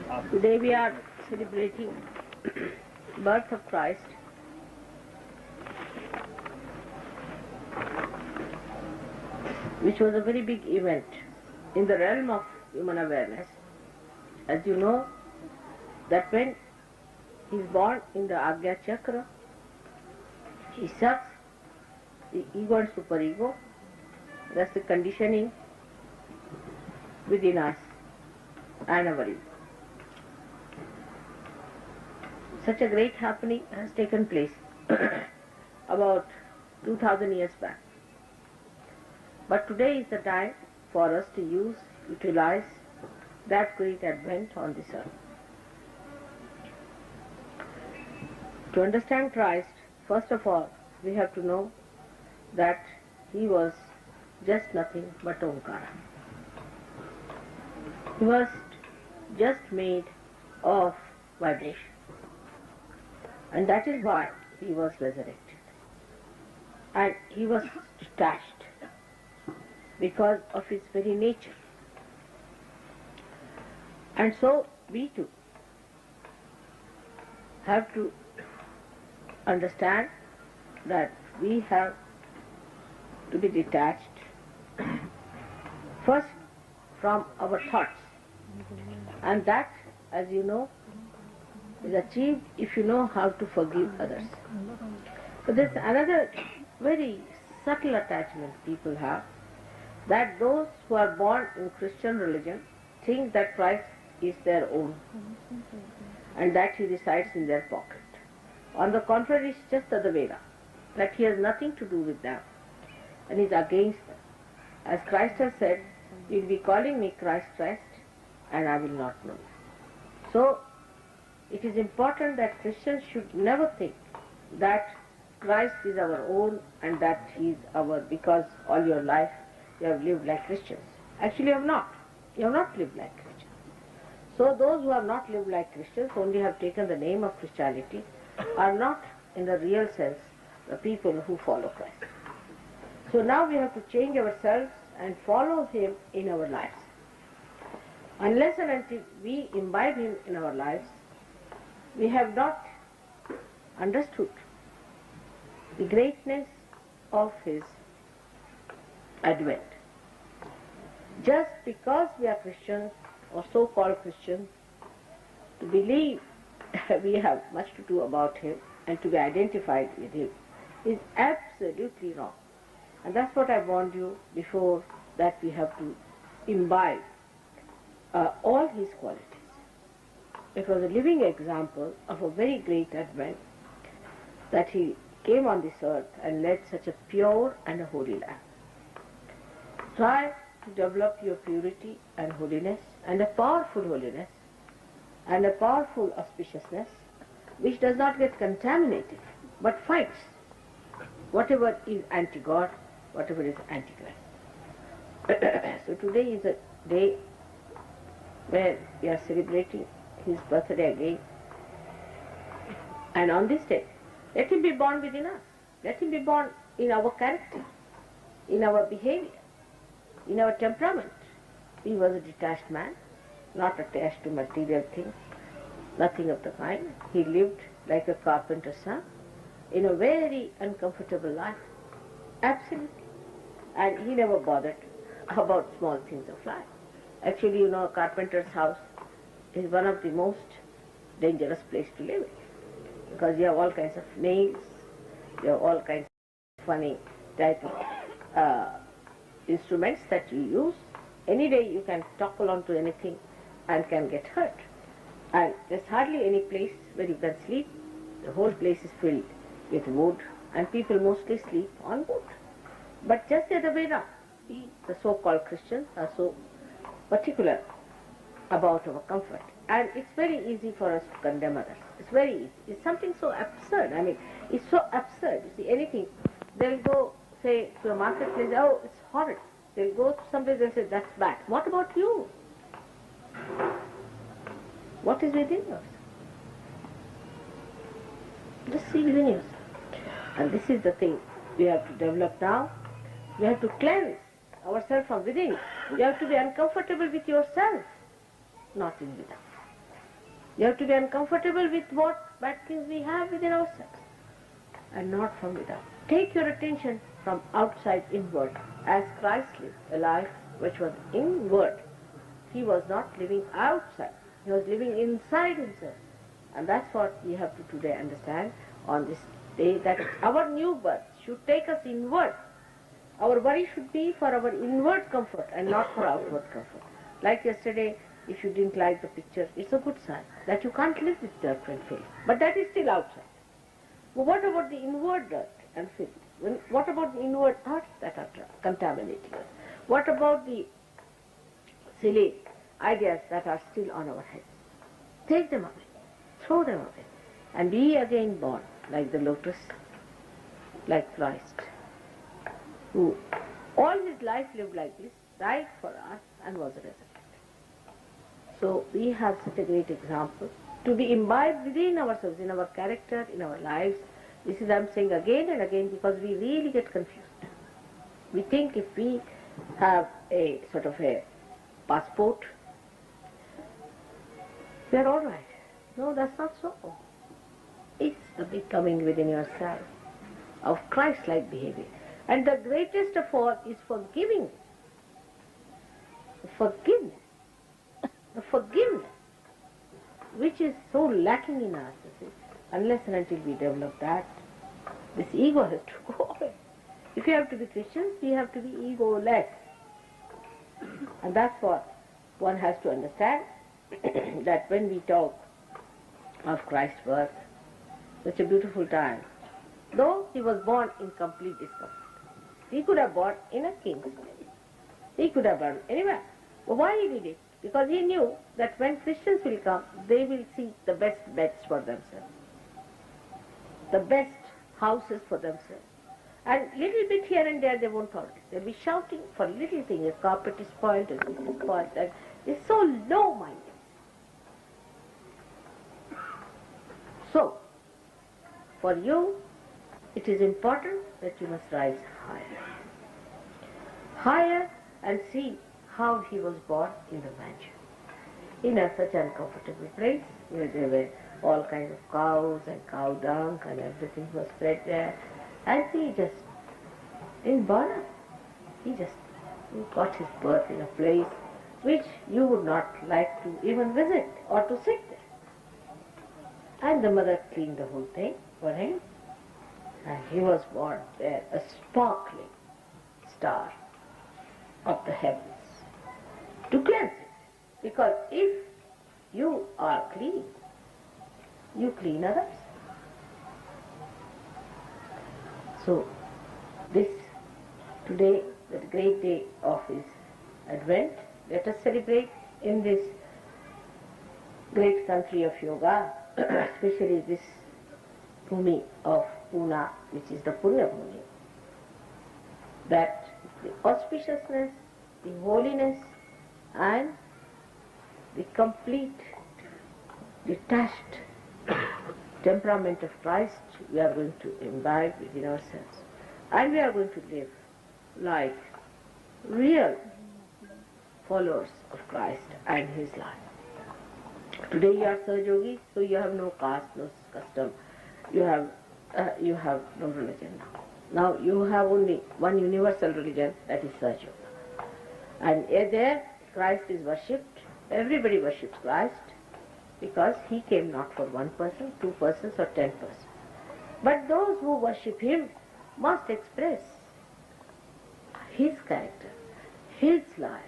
Today we are celebrating birth of Christ, which was a very big event in the realm of human awareness. As you know, that when he is born in the Agya Chakra, he sucks the ego and superego. That's the conditioning within us and our ego. Such a great happening has taken place about 2000 years back. But today is the time for us to utilize that great advent on this earth. To understand Christ, first of all, we have to know that he was just nothing but Omkara. He was just made of vibration. And that is why he was resurrected. And he was detached because of his very nature. And so we too have to understand that we have to be detached first from our thoughts. And that, as you know, is achieved if you know how to forgive others. But there's another very subtle attachment people have, that those who are born in Christian religion think that Christ is their own and that he resides in their pocket. On the contrary, it's just the other way around, that he has nothing to do with them and is against them. As Christ has said, you will be calling me Christ, Christ, and I will not know you. So, it is important that Christians should never think that Christ is our own and that he is our, because all your life you have lived like Christians. Actually you have not. You have not lived like Christians. So those who have not lived like Christians, only have taken the name of Christianity, are not in the real sense the people who follow Christ. So now we have to change ourselves and follow him in our lives. Unless and until we imbibe him in our lives, we have not understood the greatness of his advent. Just because we are Christians or so-called Christians, to believe we have much to do about him and to be identified with him is absolutely wrong. And that's what I warned you before, that we have to imbibe all his qualities. It was a living example of a very great advent, that he came on this earth and led such a pure and a holy life. Try to develop your purity and holiness and a powerful holiness and a powerful auspiciousness which does not get contaminated but fights whatever is anti-God, whatever is anti-Christ. So today is a day where we are celebrating his birthday again. And on this day, let him be born within us. Let him be born in our character, in our behavior, in our temperament. He was a detached man, not attached to material things, nothing of the kind. He lived like a carpenter's son in a very uncomfortable life. Absolutely. And he never bothered about small things of life. Actually, you know, a carpenter's house is one of the most dangerous places to live in, because you have all kinds of nails, you have all kinds of funny type of instruments that you use. Any day you can topple onto anything and can get hurt. And there's hardly any place where you can sleep. The whole place is filled with wood, and people mostly sleep on wood. But just the other way around, we, the so-called Christians, are so particular about our comfort. And it's very easy for us to condemn others. It's very easy. It's something so absurd. I mean, it's so absurd. You see, anything, they'll go, say, to a marketplace, oh, it's horrid. They'll go to someplace and say, that's bad. What about you? What is within yours? Just see within yourself. And this is the thing we have to develop now. We have to cleanse ourselves from within. You have to be uncomfortable with yourself, not in without. You have to be uncomfortable with what bad things we have within ourselves and not from without. Take your attention from outside inward as Christ lived a life which was inward. He was not living outside. He was living inside himself. And that's what we have to today understand on this day, that our new birth should take us inward. Our worry should be for our inward comfort and not for outward comfort. Like yesterday, if you didn't like the picture, it's a good sign that you can't live with dirt and filth. But that is still outside. But what about the inward dirt and filth? What about the inward thoughts that are contaminating us? What about the silly ideas that are still on our heads? Take them away. Throw them away. And be again born like the lotus, like Christ, who all his life lived like this, died for us and was resurrected. So we have such a great example to be imbibed within ourselves, in our character, in our lives. This is, I'm saying again and again, because we really get confused. We think if we have a sort of a passport, we are all right. No, that's not so. It's the becoming within yourself of Christ-like behavior. And the greatest of all is forgiving. Forgiveness. The forgiveness, which is so lacking in us, you see. Unless and until we develop that, this ego has to go away. If you have to be Christians, we have to be ego-less. And that's what one has to understand, that when we talk of Christ's birth, such a beautiful time, though he was born in complete discomfort. He could have born in a king's place. He could have born anywhere. But why he did it? Because he knew that when Christians will come, they will see the best beds for themselves, the best houses for themselves. And little bit here and there they won't tolerate. They'll be shouting for little things. A carpet is spoiled, and this is spoiled. And it's so low-minded. So, for you, it is important that you must rise higher. Higher, and see how he was born in the manger. In such an uncomfortable place, where there were all kinds of cows and cow dung and everything was spread there. And he just didn't bother. He got his birth in a place which you would not like to even visit or to sit there. And the mother cleaned the whole thing for him. And he was born there, a sparkling star of the heavens, to cleanse it. Because if you are clean, you clean others. So, this today, the great day of his advent, let us celebrate in this great country of yoga, especially this Bhumi of Pune, which is the Punya Bhumi, that the auspiciousness, the holiness, and the complete detached temperament of Christ we are going to imbibe within ourselves. And we are going to live like real followers of Christ and his life. Today you are Sahaja, so you have no caste, no custom. You have no religion now. Now you have only one universal religion, that is Sahaja. And there Christ is worshipped. Everybody worships Christ because he came not for one person, 2 persons or 10 persons. But those who worship him must express his character, his life.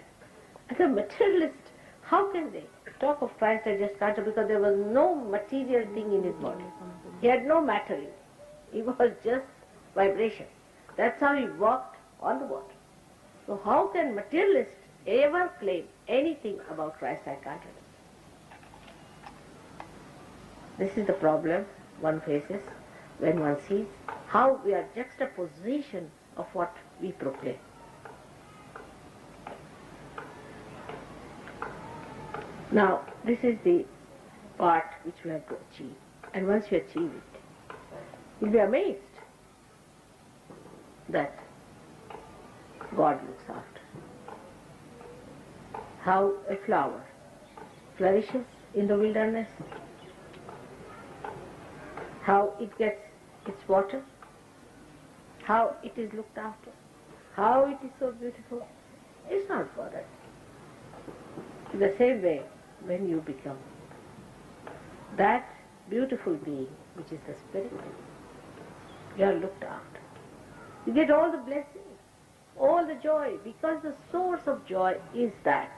As a materialist, how can they talk of Christ as just character, because there was no material thing in his body. He had no matter in it. He was just vibration. That's how he walked on the water. So how can materialists ever claim anything about Christ as consciousness? This is the problem one faces when one sees how we are juxtaposition of what we proclaim. Now, this is the part which we have to achieve. And once you achieve it, you'll be amazed that God looks after. How a flower flourishes in the wilderness, how it gets its water, how it is looked after, how it is so beautiful. It's not bothered. In the same way, when you become that beautiful being, which is the spirit, you are looked after. You get all the blessings, all the joy, because the source of joy is that.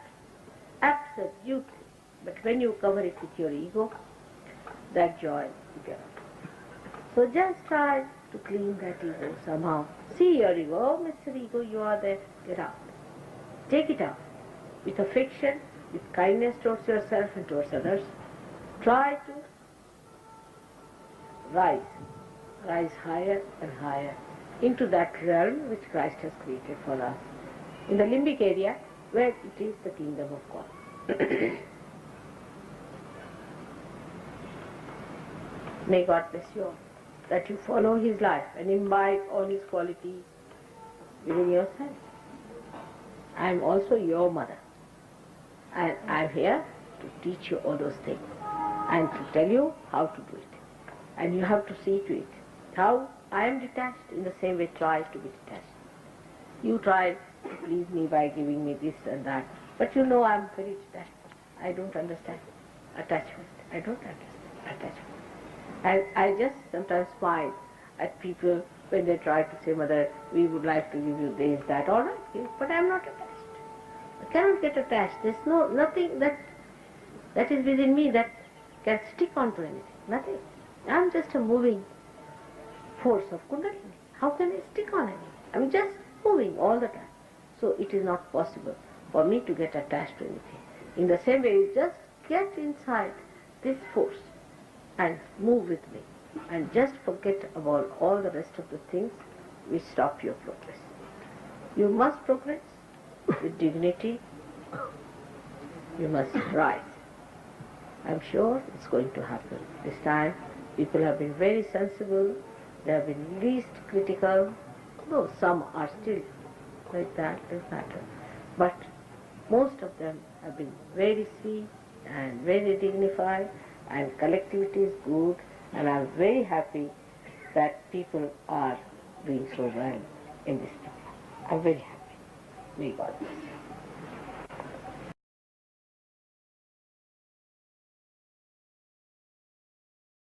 Absolutely. But when you cover it with your ego, that joy you get. So just try to clean that ego somehow. See your ego, oh Mr. Ego, you are there, get out. Take it out. With affection, with kindness towards yourself and towards others. Try to rise higher and higher into that realm which Christ has created for us. In the limbic area, where it is the kingdom of God. May God bless you all, that you follow His life and imbibe all His qualities within yourself. I am also your mother, and I am here to teach you all those things and to tell you how to do it. And you have to see to it. How I am detached, in the same way try to be detached. You try to please me by giving me this and that, but you know I am very detached. I don't understand attachment. I don't understand attachment. And I just sometimes smile at people when they try to say, Mother, we would like to give you this, that, all right, but I am not attached. I cannot get attached. There's nothing that is within me that can stick onto anything. Nothing. I'm just a moving force of Kundalini. How can I stick on anything? I'm just moving all the time. So it is not possible for me to get attached to anything. In the same way, you just get inside this force and move with me. And just forget about all the rest of the things which stop your progress. You must progress with dignity. You must rise. I'm sure it's going to happen. This time, people have been very sensible. They have been least critical. Though some are still like that, doesn't matter. But most of them have been very sweet and very dignified, and collectivity is good, and I'm very happy that people are doing so well in this. I'm very happy. May God bless you.